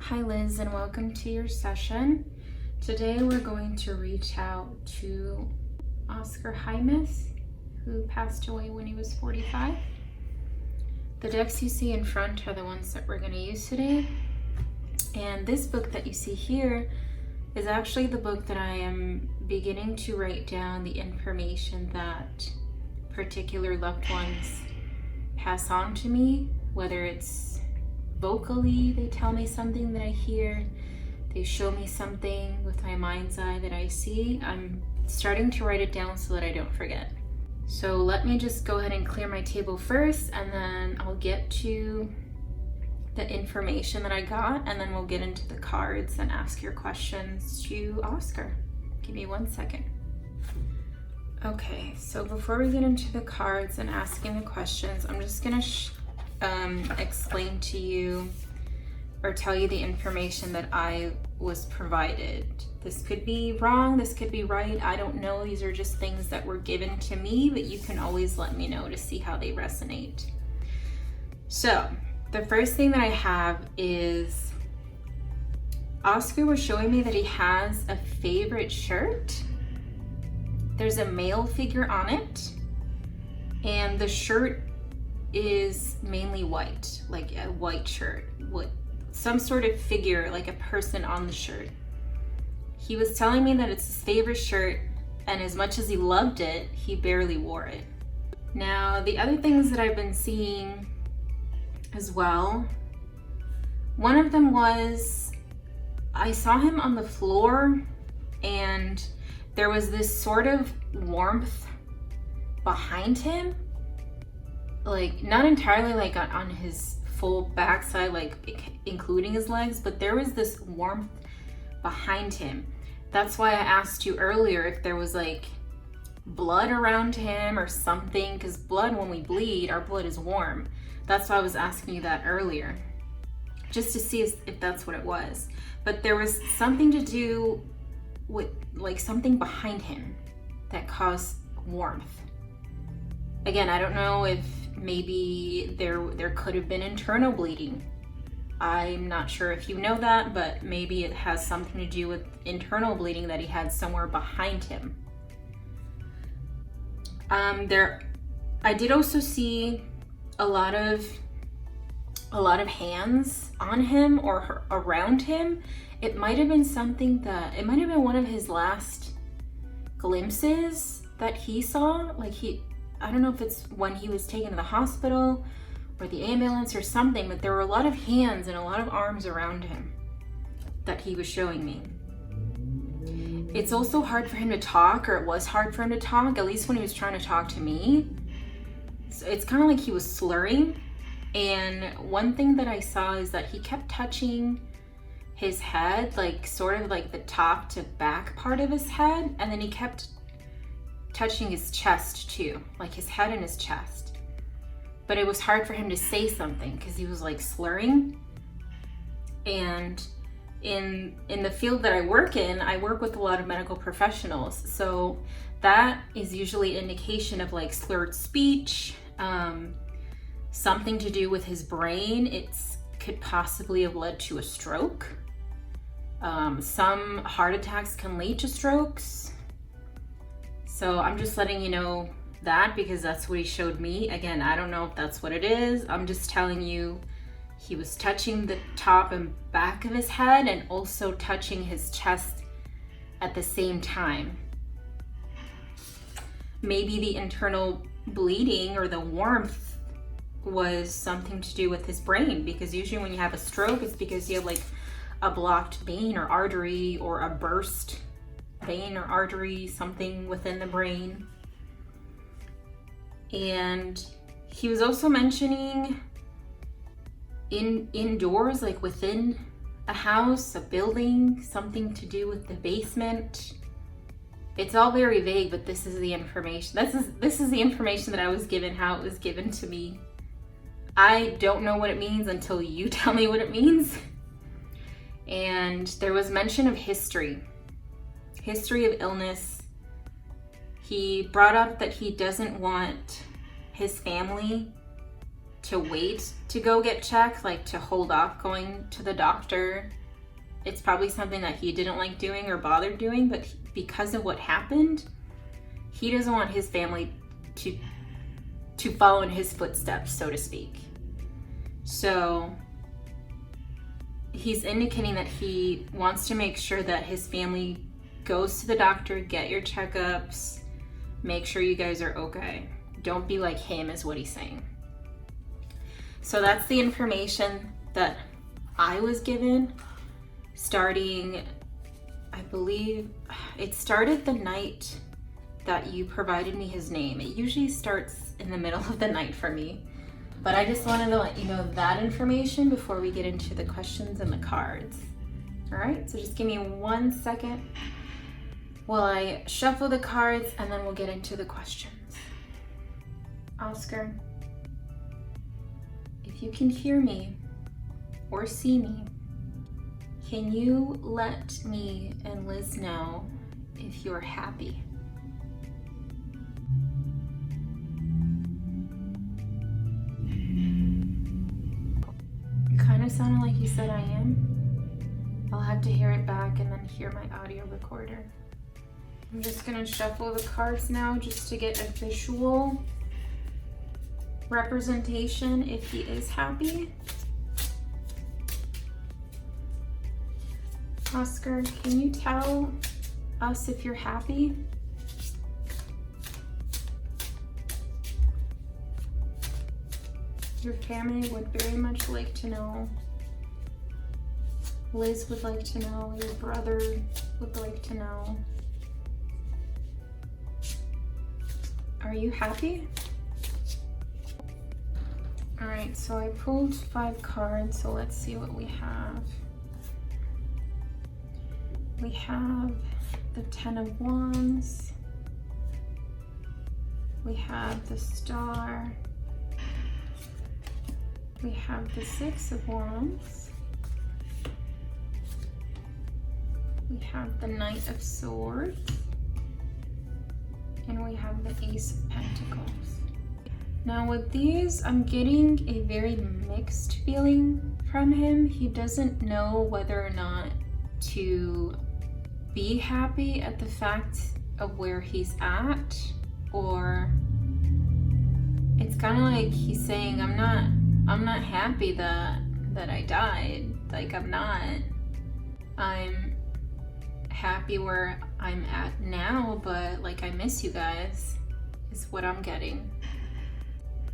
Hi Liz, and welcome to your session. Today we're going to reach out to Oscar Hymus, who passed away when he was 45. The decks you see in front are the ones that we're going to use today. And this book that you see here is actually the book that I am beginning to write down the information that particular loved ones pass on to me, whether it's vocally, they tell me something that I hear, they show me something with my mind's eye that I see. I'm starting to write it down so that I don't forget. So let me just go ahead and clear my table first, and then I'll get to the information that I got, and then we'll get into the cards and ask your questions to Oscar. Give me 1 second. Okay, so before we get into the cards and asking the questions, I'm just gonna explain to you or tell you the information that I was provided. This could be wrong, this could be right, I don't know. These are just things that were given to me, but you can always let me know to see how they resonate. So the first thing that I have is Oscar was showing me that he has a favorite shirt. There's a male figure on it, and the shirt is mainly white, like a white shirt with some sort of figure, like a person on the shirt. He was telling me that it's his favorite shirt, and as much as he loved it, he barely wore it. Now, the other things that I've been seeing as well, one of them was I saw him on the floor, and there was this sort of warmth behind him, like not entirely like on his full backside, like including his legs, but there was this warmth behind him. That's why I asked you earlier if there was like blood around him or something, because blood, when we bleed, our blood is warm. That's why I was asking you that earlier, just to see if that's what it was. But there was something to do with like something behind him that caused warmth. Again, I don't know if maybe there could have been internal bleeding. I'm not sure if you know that, but maybe it has something to do with internal bleeding that he had somewhere behind him. I did also see a lot of hands on him or around him. It might have been it might have been one of his last glimpses that he saw. Like I don't know if it's when he was taken to the hospital or the ambulance or something, but there were a lot of hands and a lot of arms around him that he was showing me. It's also hard for him to talk, or it was hard for him to talk, at least when he was trying to talk to me. So it's kind of like he was slurring. And one thing that I saw is that he kept touching his head, like sort of like the top to back part of his head, and then he kept touching his chest too, like his head and his chest. But it was hard for him to say something because he was like slurring. And in the field that I work in, I work with a lot of medical professionals, so that is usually an indication of like slurred speech, something to do with his brain. It could possibly have led to a stroke. Some heart attacks can lead to strokes. So I'm just letting you know that because that's what he showed me. Again, I don't know if that's what it is. I'm just telling you he was touching the top and back of his head and also touching his chest at the same time. Maybe the internal bleeding or the warmth was something to do with his brain, because usually when you have a stroke, it's because you have like a blocked vein or artery, or a burst vein or artery, something within the brain. And he was also mentioning indoors, like within a house, a building, something to do with the basement. It's all very vague, but this is the information. This is the information that I was given, how it was given to me. I don't know what it means until you tell me what it means. And there was mention of history of illness. He brought up that he doesn't want his family to wait to go get checked, like to hold off going to the doctor. It's probably something that he didn't like doing or bothered doing, but because of what happened, he doesn't want his family to follow in his footsteps, so to speak. So he's indicating that he wants to make sure that his family goes to the doctor, get your checkups, make sure you guys are okay. Don't be like him, is what he's saying. So that's the information that I was given starting, I believe, it started the night that you provided me his name. It usually starts in the middle of the night for me, but I just wanted to let you know that information before we get into the questions and the cards. All right, so just give me 1 second while I shuffle the cards and then we'll get into the questions. Oscar, if you can hear me or see me, can you let me and Liz know if you're happy? It kind of sounded like you said I am. I'll have to hear it back and then hear my audio recorder. I'm just gonna shuffle the cards now just to get a visual representation if he is happy. Oscar, can you tell us if you're happy? Your family would very much like to know. Liz would like to know. Your brother would like to know. Are you happy? All right, so I pulled 5 cards, so let's see what we have. We have the 10 of Wands. We have the Star. We have the 6 of Wands. We have the Knight of Swords. And we have the Ace of Pentacles. Now with these, I'm getting a very mixed feeling from him. He doesn't know whether or not to be happy at the fact of where he's at, or it's kind of like he's saying, I'm not happy that I died. Like, I'm happy where I'm at now, but like I miss you guys is what I'm getting.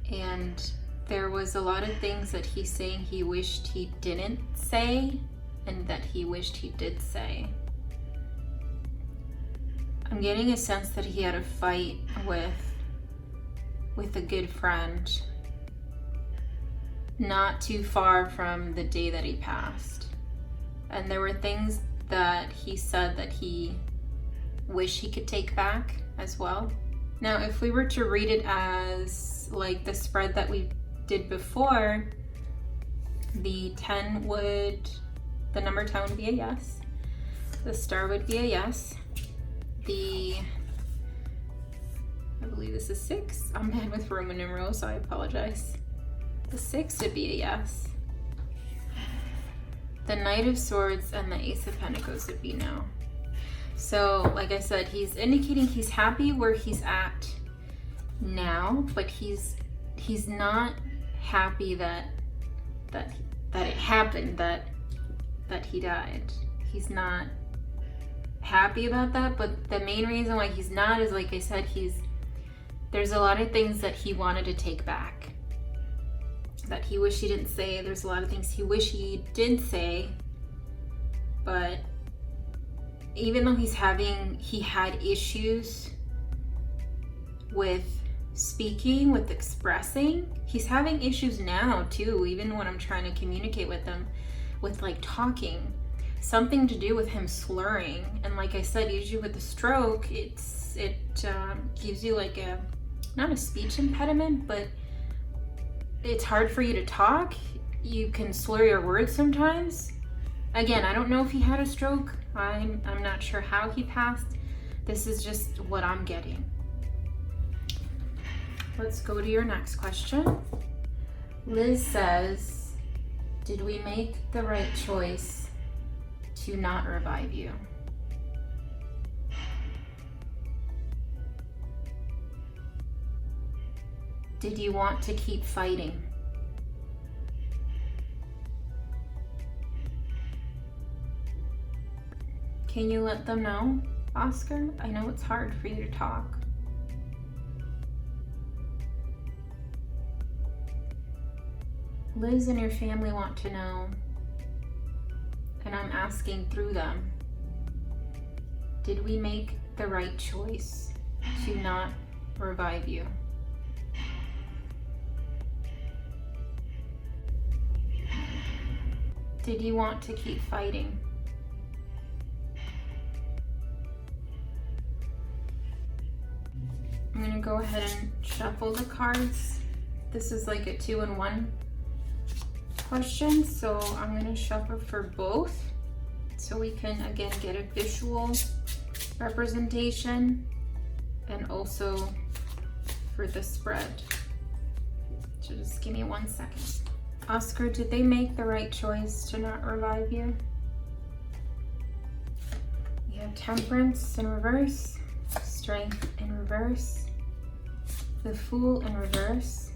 And there was a lot of things that he's saying he wished he didn't say and that he wished he did say. I'm getting a sense that he had a fight with a good friend not too far from the day that he passed. And there were things that he said that he wished he could take back as well. Now, if we were to read it as like the spread that we did before, the 10 would, the number 10 would be a yes. The Star would be a yes. I believe this is 6. I'm bad with Roman numerals, so I apologize. The 6 would be a yes. The Knight of Swords and the Ace of Pentacles would be no. So, like I said, he's indicating he's happy where he's at now, but he's not happy that it happened, that he died. He's not happy about that, but the main reason why he's not is, like I said, there's a lot of things that he wanted to take back that he wished he didn't say. There's a lot of things he wished he did say, but even though he had issues with speaking, with expressing, he's having issues now too, even when I'm trying to communicate with him, with like talking. Something to do with him slurring. And like I said, usually with the stroke, it gives you like not a speech impediment, but it's hard for you to talk. You can slur your words sometimes. Again, I don't know if he had a stroke. I'm not sure how he passed. This is just what I'm getting. Let's go to your next question. Liz says, did we make the right choice to not revive you? Did you want to keep fighting? Can you let them know, Oscar? I know it's hard for you to talk. Liz and your family want to know, and I'm asking through them, did we make the right choice to not revive you? Did you want to keep fighting? I'm gonna go ahead and shuffle the cards. This is like a 2-in-1 question, so I'm gonna shuffle for both so we can again get a visual representation and also for the spread. So just give me 1 second. Oscar, did they make the right choice to not revive you? We have Temperance in reverse, Strength in reverse, the Fool in reverse,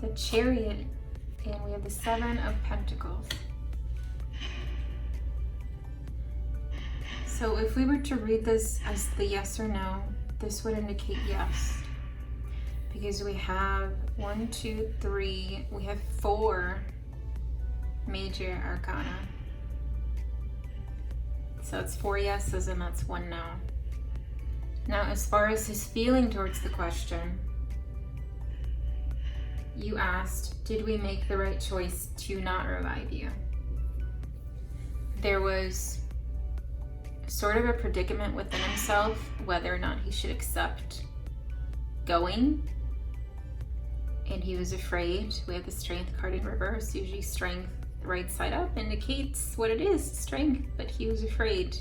the Chariot, and we have the 7 of Pentacles. So if we were to read this as the yes or no, this would indicate yes. Because we have 1, 2, 3, we have 4 major arcana. So it's 4 yeses and that's 1 no. Now, as far as his feeling towards the question, you asked, did we make the right choice to not revive you? There was sort of a predicament within himself whether or not he should accept going. And he was afraid. We have the Strength card in reverse. Usually strength, the right side up, indicates what it is, strength. But he was afraid.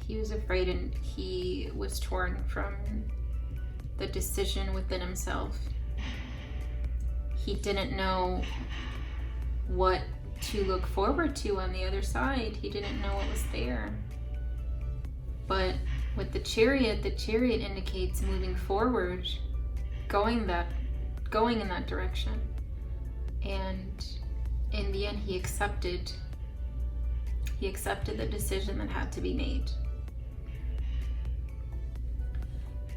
He was afraid and he was torn from the decision within himself. He didn't know what to look forward to on the other side. He didn't know what was there. But with the Chariot indicates moving forward, going in that direction. And in the end, he accepted the decision that had to be made.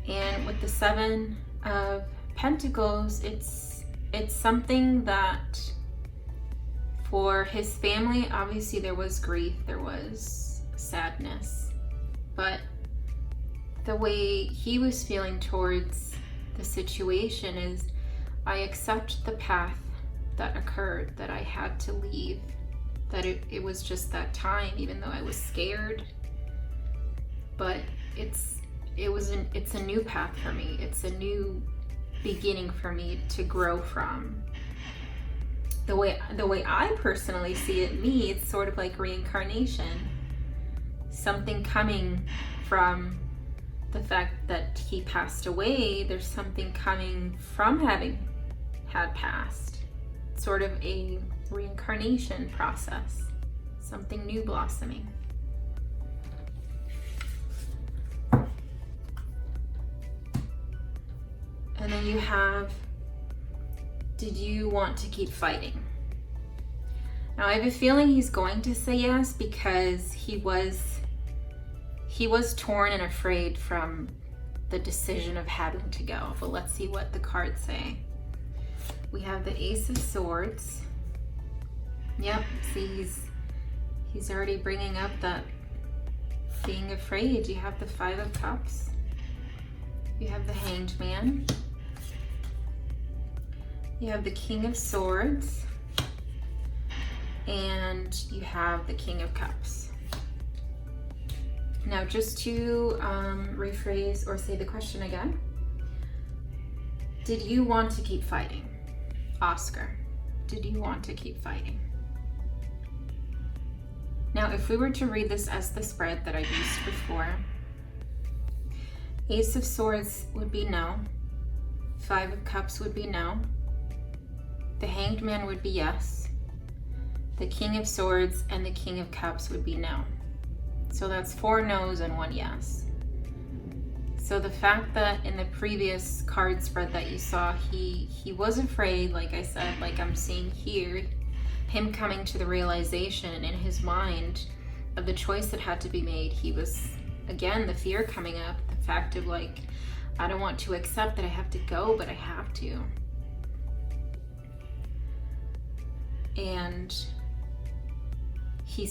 And with the 7 of Pentacles, it's something that for his family, obviously there was grief, there was sadness, but the way he was feeling towards the situation is, I accept the path that occurred, that I had to leave, that it was just that time, even though I was scared. But it's a new path for me. It's a new beginning for me to grow from. The way I personally see it, it's sort of like reincarnation. Something coming from the fact that he passed away, there's something coming from having had passed. Sort of a reincarnation process. Something new blossoming. And then you have, did you want to keep fighting? Now I have a feeling he's going to say yes because he was torn and afraid from the decision of having to go. But let's see what the cards say. We have the Ace of Swords. Yep, see he's already bringing up that being afraid. You have the 5 of Cups. You have the Hanged Man. You have the King of Swords. And you have the King of Cups. Now just to rephrase or say the question again. Did you want to keep fighting? Oscar, did you want to keep fighting? Now, if we were to read this as the spread that I've used before, Ace of Swords would be no, 5 of Cups would be no, The Hanged Man would be yes. The King of Swords and the King of Cups would be no. So that's 4 no's and 1 yes. So the fact that in the previous card spread that you saw, he was afraid, like I said, like I'm seeing here, him coming to the realization in his mind of the choice that had to be made. He was, again, the fear coming up, the fact of like, I don't want to accept that I have to go, but I have to. And he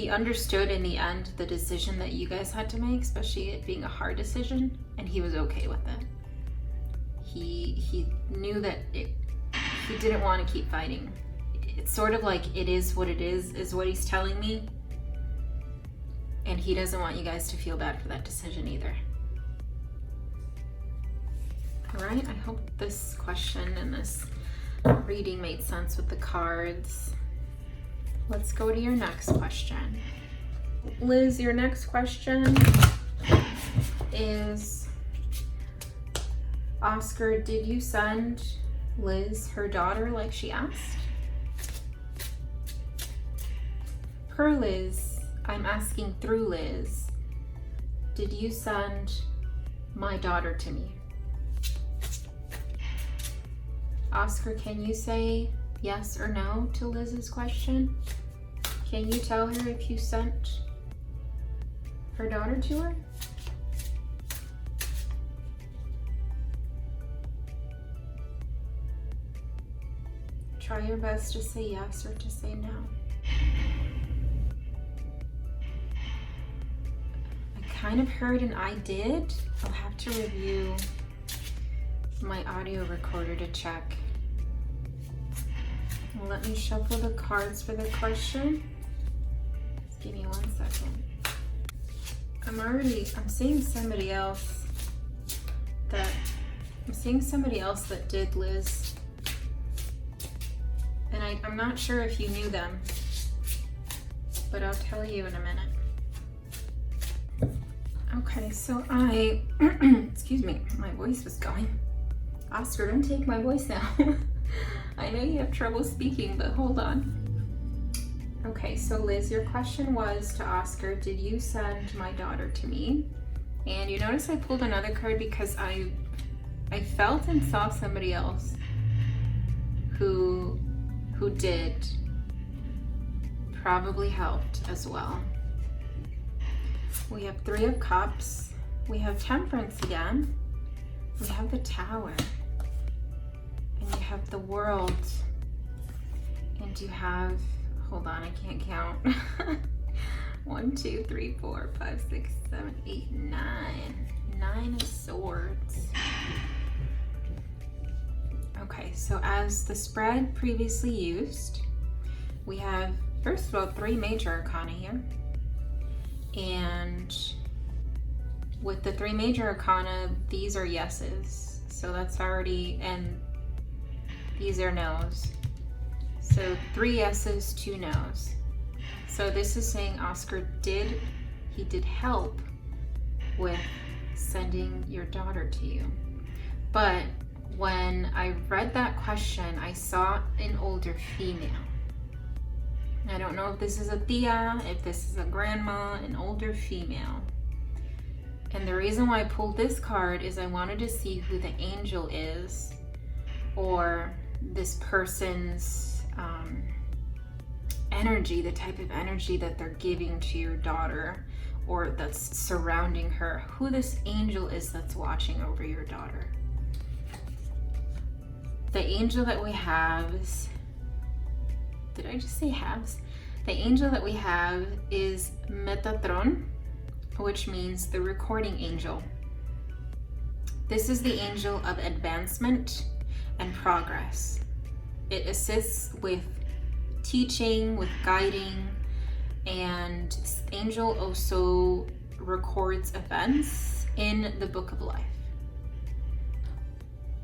understood in the end the decision that you guys had to make, especially it being a hard decision, and he was okay with it. He knew that he didn't want to keep fighting. It's sort of like it is what it is what he's telling me. And he doesn't want you guys to feel bad for that decision either. All right, I hope this question and this reading made sense with the cards. Let's go to your next question. Liz, your next question is, Oscar, did you send Liz her daughter like she asked? Per Liz, I'm asking through Liz, did you send my daughter to me? Oscar, can you say yes or no to Liz's question? Can you tell her if you sent her daughter to her? Try your best to say yes or to say no. I kind of heard an I did. I'll have to review my audio recorder to check. Let me shuffle the cards for the question. Just give me 1 second. I'm seeing somebody else that did Liz. And I'm not sure if you knew them, but I'll tell you in a minute. Okay, so excuse me, my voice was going. Oscar, don't take my voice now. I know you have trouble speaking, but hold on. Okay, so Liz, your question was to Oscar, did you send my daughter to me? And you notice I pulled another card because I felt and saw somebody else who did, probably helped as well. We have 3 of Cups. We have Temperance again. We have the Tower. And you have the World. And you have, hold on, I can't count. 1, 2, 3, 4, 5, 6, 7, 8, 9. 9 of Swords. Okay, so as the spread previously used, we have, first of all, 3 major arcana here. And with the 3 major arcana, these are yeses. So that's already, and these are no's. So 3 yeses, 2 no's. So this is saying Oscar did help with sending your daughter to you. But when I read that question, I saw an older female. I don't know if this is a tia, if this is a grandma, an older female. And the reason why I pulled this card is I wanted to see who the angel is, or this person's energy, the type of energy that they're giving to your daughter or that's surrounding her, who this angel is that's watching over your daughter. The angel that we have is, did I just say halves? The angel that we have is Metatron, which means the recording angel. This is the angel of advancement and progress. It assists with teaching, with guiding, and this angel also records events in the Book of Life.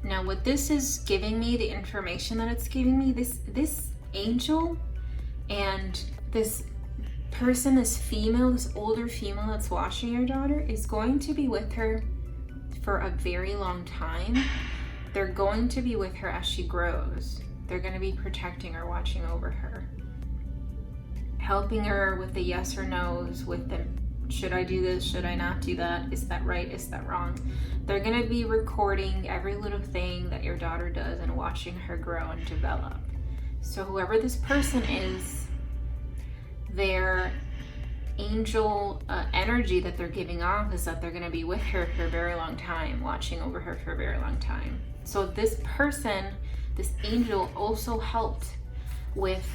Now what this is giving me, the information that it's giving me, this angel and this person, this female, this older female that's watching your daughter is going to be with her for a very long time. they're going to be with her as she grows. They're going to be protecting her, watching over her, helping her with the yes or no's, with the should I do this, should I not do that, is that right, is that wrong. They're going to be recording every little thing that your daughter does and watching her grow and develop. So whoever this person is, their angel energy that they're giving off is that they're going to be with her for a very long time, watching over her for a very long time. So this person, this angel, also helped with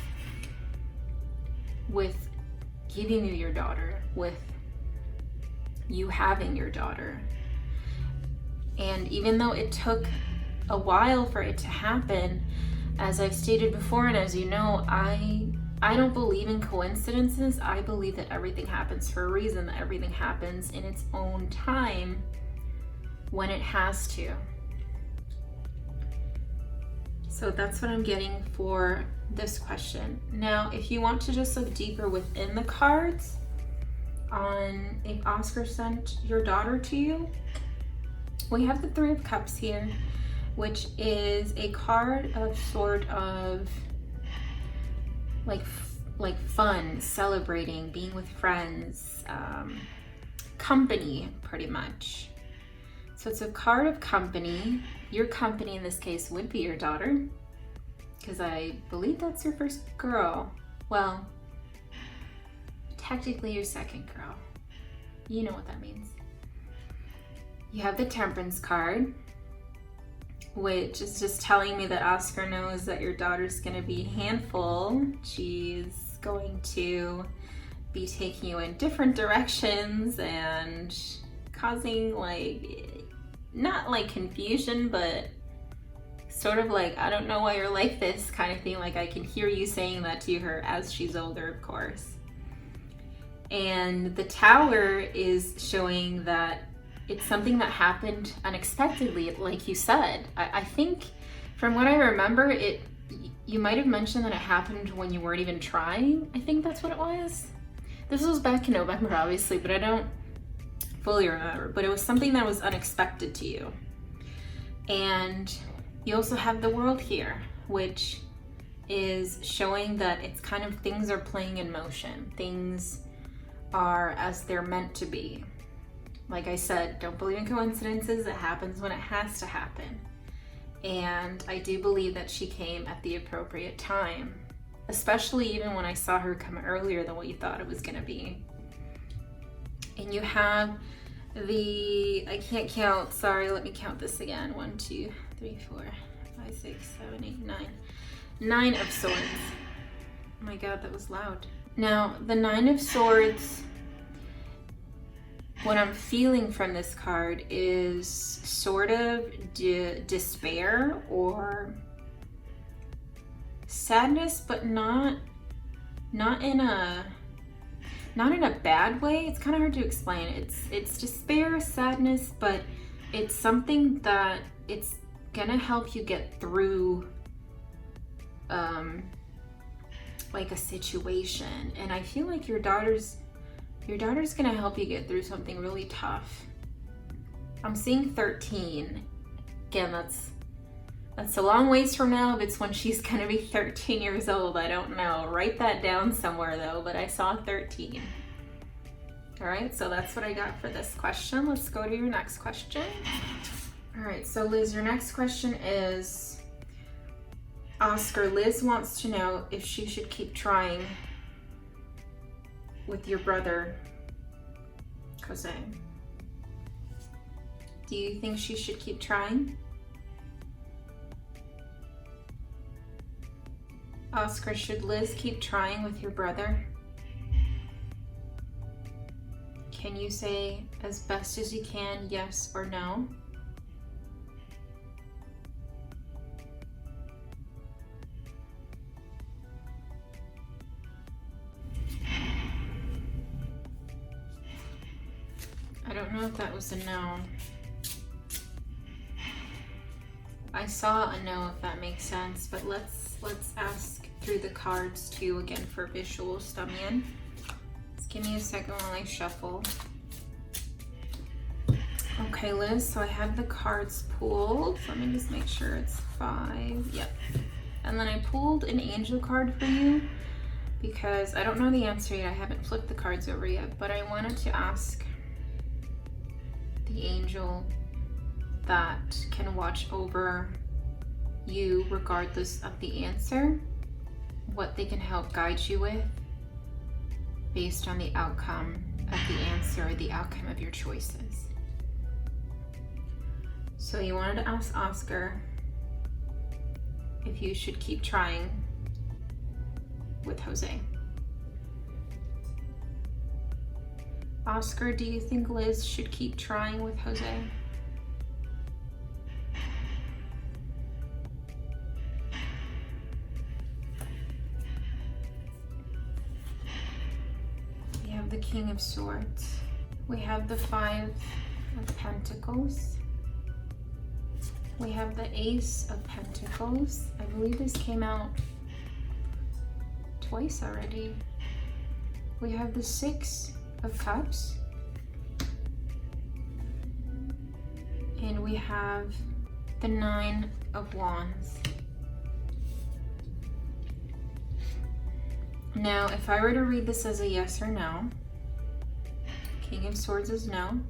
giving you your daughter, with you having your daughter. And even though it took a while for it to happen, as I've stated before, and as you know, I don't believe in coincidences. I believe that everything happens for a reason, that everything happens in its own time when it has to. So that's what I'm getting for this question. Now, if you want to just look deeper within the cards on if Oscar sent your daughter to you, we have the Three of Cups here, which is a card of sort of like fun, celebrating, being with friends, company, pretty much. So it's a card of company. Your company in this case would be your daughter, because I believe that's your first girl. Well, technically your second girl. You know what that means. You have the Temperance card, which is just telling me that Oscar knows that your daughter's going to be a handful. She's going to be taking you in different directions and causing not confusion, but sort of I don't know why you're like this kind of thing. I can hear you saying that to her as she's older, of course. And the Tower is showing that it's something that happened unexpectedly, like you said. I think from what I remember, you might have mentioned that it happened when you weren't even trying. I think that's what it was. This was back in November, obviously, but I don't fully remember. But it was something that was unexpected to you. And you also have the World here, which is showing that it's kind of things are playing in motion. Things are as they're meant to be. Like I said, don't believe in coincidences. It happens when it has to happen. And I do believe that she came at the appropriate time, especially even when I saw her come earlier than what you thought it was going to be. And you have I can't count, sorry, let me count this again. 1, 2, 3, 4, 5, 6, 7, 8, 9. 9 of Swords. Oh my God, that was loud. Now, the 9 of Swords, what I'm feeling from this card is sort of despair or sadness, but not in a bad way. It's kind of hard to explain. It's despair, sadness, but it's something that it's gonna help you get through a situation. And I feel like your daughter's gonna help you get through something really tough. I'm seeing 13. Again, that's a long ways from now. If it's when she's gonna be 13 years old, I don't know. Write that down somewhere though, but I saw 13. All right, so that's what I got for this question. Let's go to your next question. All right, so Liz, your next question is, Oscar, Liz wants to know if she should keep trying with your brother, Jose. Do you think she should keep trying? Oscar, should Liz keep trying with your brother? Can you say as best as you can, yes or no? I don't know if that was a no. I saw a no, if that makes sense, but let's ask through the cards too again for visuals, Damian. Just give me a second while I shuffle. Okay, Liz, so I have the cards pulled. Let me just make sure it's 5. Yep. And then I pulled an angel card for you because I don't know the answer yet. I haven't flipped the cards over yet, but I wanted to ask the angel that can watch over you regardless of the answer, what they can help guide you with based on the outcome of the answer or the outcome of your choices. So you wanted to ask Oscar if you should keep trying with Jose. Oscar, do you think Liz should keep trying with Jose? We have the King of Swords. We have the 5 of Pentacles. We have the Ace of Pentacles. I believe this came out twice already. We have the 6 of Cups. And we have the 9 of Wands. Now, if I were to read this as a yes or no, King of Swords is no.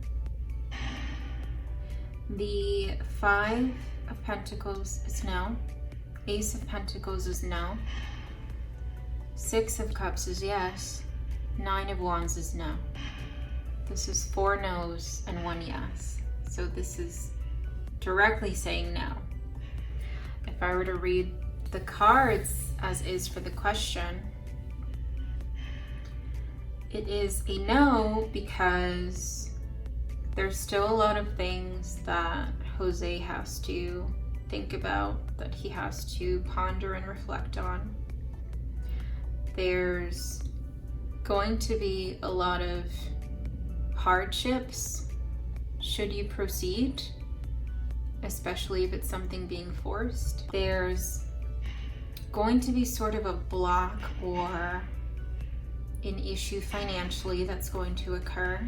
The 5 of Pentacles is no. Ace of Pentacles is no. 6 of Cups is yes. 9 of Wands is no. This is 4 no's and 1 yes. So this is directly saying no. If I were to read the cards as is for the question, it is a no because there's still a lot of things that Jose has to think about, that he has to ponder and reflect on. There's going to be a lot of hardships should you proceed, especially if it's something being forced. There's going to be sort of a block or an issue financially that's going to occur.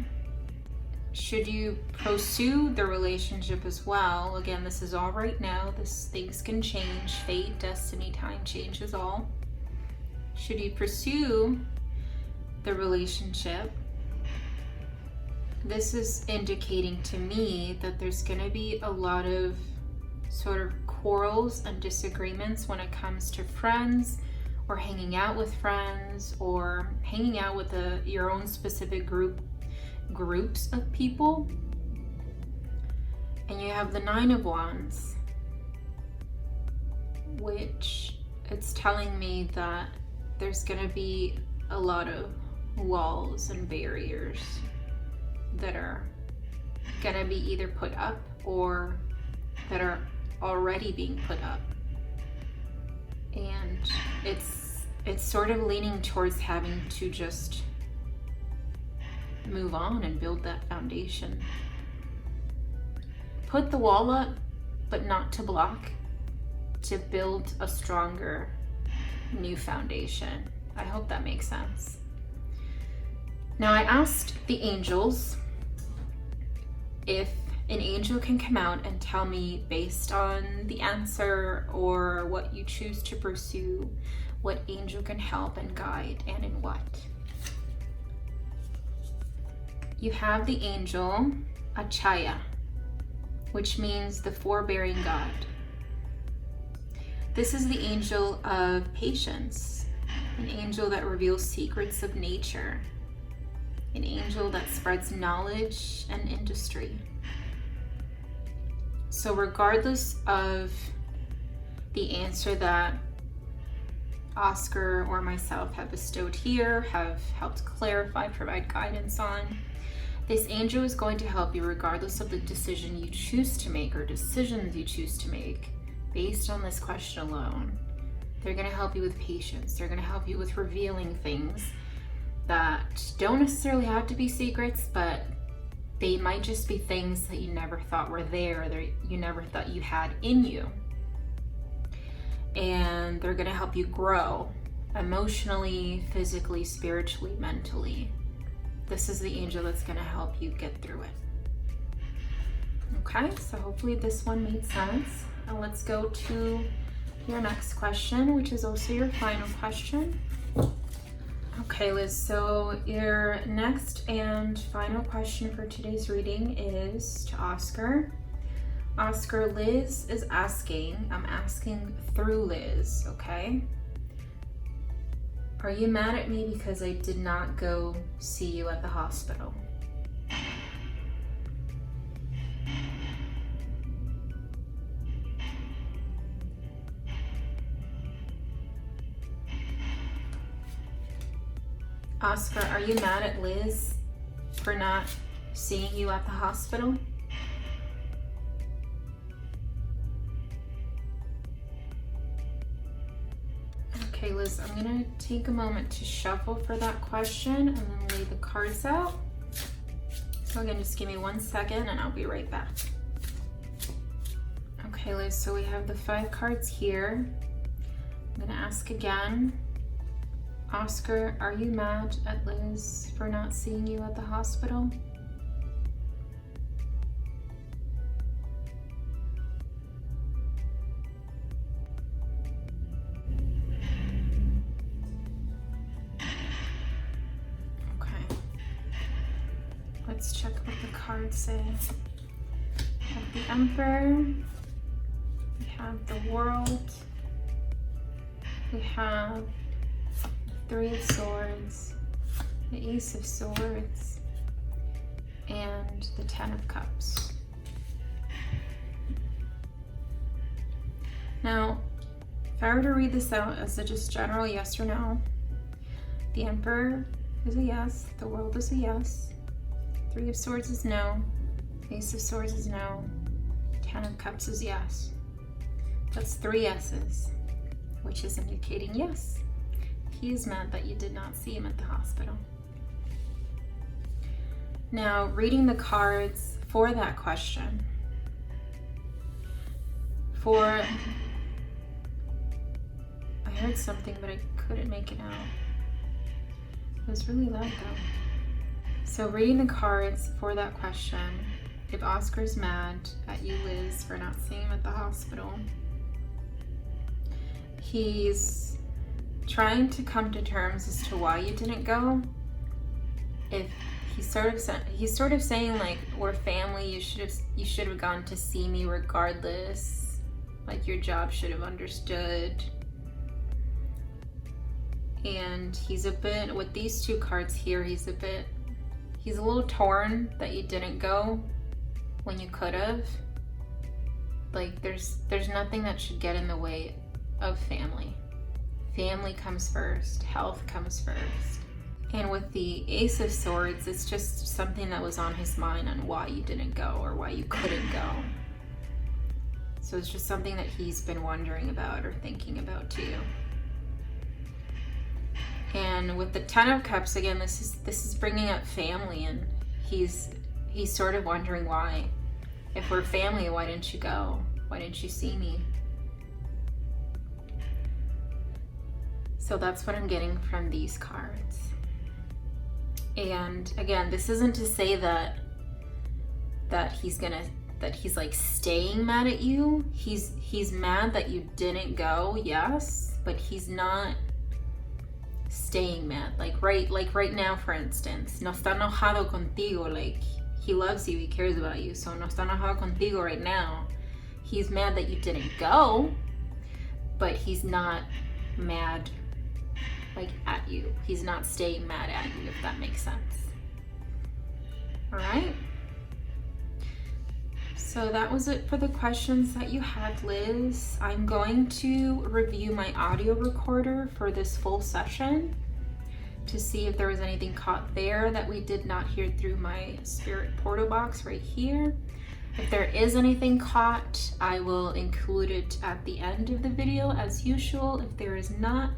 Should you pursue the relationship as well, again, this is all right now, things can change, fate, destiny, time changes all. Should you pursue the relationship, this is indicating to me that there's going to be a lot of sort of quarrels and disagreements when it comes to friends or hanging out with friends or hanging out with your own specific groups of people. And you have the 9 of Wands, which it's telling me that there's going to be a lot of walls and barriers that are going to be either put up or that are already being put up. And it's sort of leaning towards having to just move on and build that foundation. Put the wall up, but not to block, to build a stronger new foundation. I hope that makes sense. Now, I asked the angels if an angel can come out and tell me, based on the answer or what you choose to pursue, what angel can help and guide and in what. You have the angel Achaya, which means the forbearing God. This is the angel of patience, an angel that reveals secrets of nature, an angel that spreads knowledge and industry. So regardless of the answer that Oscar or myself have bestowed here, have helped clarify, provide guidance on, this angel is going to help you regardless of the decision you choose to make or decisions you choose to make based on this question alone. They're going to help you with patience. They're going to help you with revealing things that don't necessarily have to be secrets, but they might just be things that you never thought were there, that you never thought you had in you. And they're going to help you grow emotionally, physically, spiritually, mentally. This is the angel that's going to help you get through it. Okay, so hopefully this one made sense. And let's go to your next question, which is also your final question. Okay, Liz, so your next and final question for today's reading is to Oscar. Oscar, Liz is asking, I'm asking through Liz, okay? Are you mad at me because I did not go see you at the hospital? Oscar, are you mad at Liz for not seeing you at the hospital? Okay, Liz, I'm gonna take a moment to shuffle for that question and then lay the cards out. So again, just give me 1 second and I'll be right back. Okay, Liz, so we have the 5 cards here. I'm gonna ask again. Oscar, are you mad at Liz for not seeing you at the hospital? Okay. Let's check what the cards say. We have the Emperor. We have the World. We have 3 of Swords, the Ace of Swords, and the 10 of Cups. Now, if I were to read this out as a just general yes or no, the Emperor is a yes, the World is a yes, 3 of Swords is no, Ace of Swords is no, 10 of Cups is yes. That's 3 yeses, which is indicating yes. He is mad that you did not see him at the hospital. Now, reading the cards for that question. I heard something, but I couldn't make it out. It was really loud though. So reading the cards for that question, if Oscar's mad at you, Liz, for not seeing him at the hospital, he's trying to come to terms as to why you didn't go. If he's sort of saying like, we're family, you should have gone to see me regardless. Like your job should have understood. And he's a bit, with these 2 cards here, he's a little torn that you didn't go when you could have. Like there's nothing that should get in the way of family. Family comes first, health comes first. And with the Ace of Swords, it's just something that was on his mind on why you didn't go or why you couldn't go. So it's just something that he's been wondering about or thinking about too. And with the 10 of Cups, again, this is bringing up family, and he's sort of wondering why. If we're family, why didn't you go? Why didn't you see me? So that's what I'm getting from these cards. And again, this isn't to say that he's like staying mad at you. He's mad that you didn't go, yes, but he's not staying mad. Like right now, for instance, no está enojado contigo. Like he loves you, he cares about you. So no está enojado contigo right now. He's mad that you didn't go, but he's not mad like at you. He's not staying mad at you, if that makes sense. All right. So that was it for the questions that you had, Liz. I'm going to review my audio recorder for this full session to see if there was anything caught there that we did not hear through my spirit portal box right here. If there is anything caught, I will include it at the end of the video as usual. If there is not,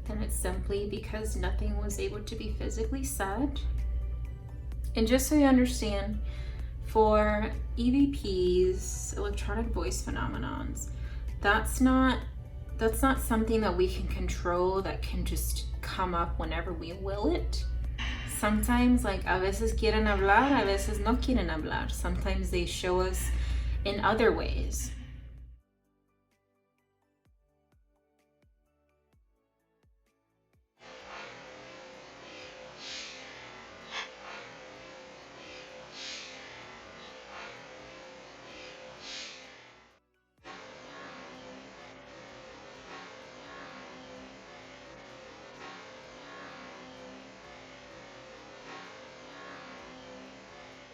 then it's simply because nothing was able to be physically said. And just so you understand, for EVPs, electronic voice phenomenons, that's not something that we can control, that can just come up whenever we will it. sometimes, like, a veces quieren hablar, a veces no quieren hablar. Sometimes they show us in other ways.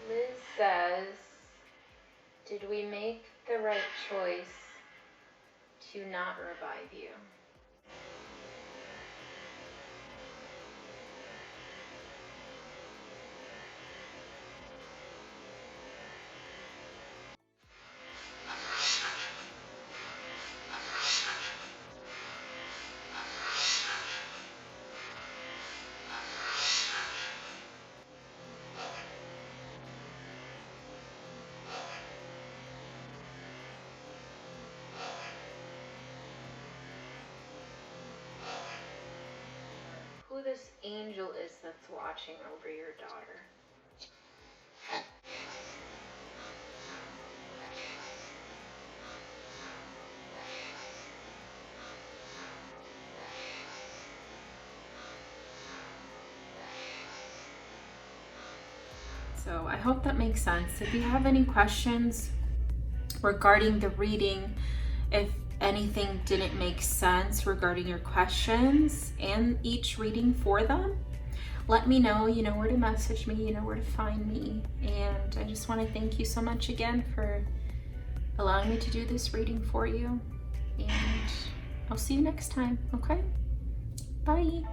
Liz says, did we make the right choice to not revive you? Who this angel is that's watching over your daughter. So I hope that makes sense. If you have any questions regarding the reading, if anything didn't make sense regarding your questions and each reading for them, let me know. You know where to message me, you know where to find me. And I just want to thank you so much again for allowing me to do this reading for you. And I'll see you next time, okay? Bye.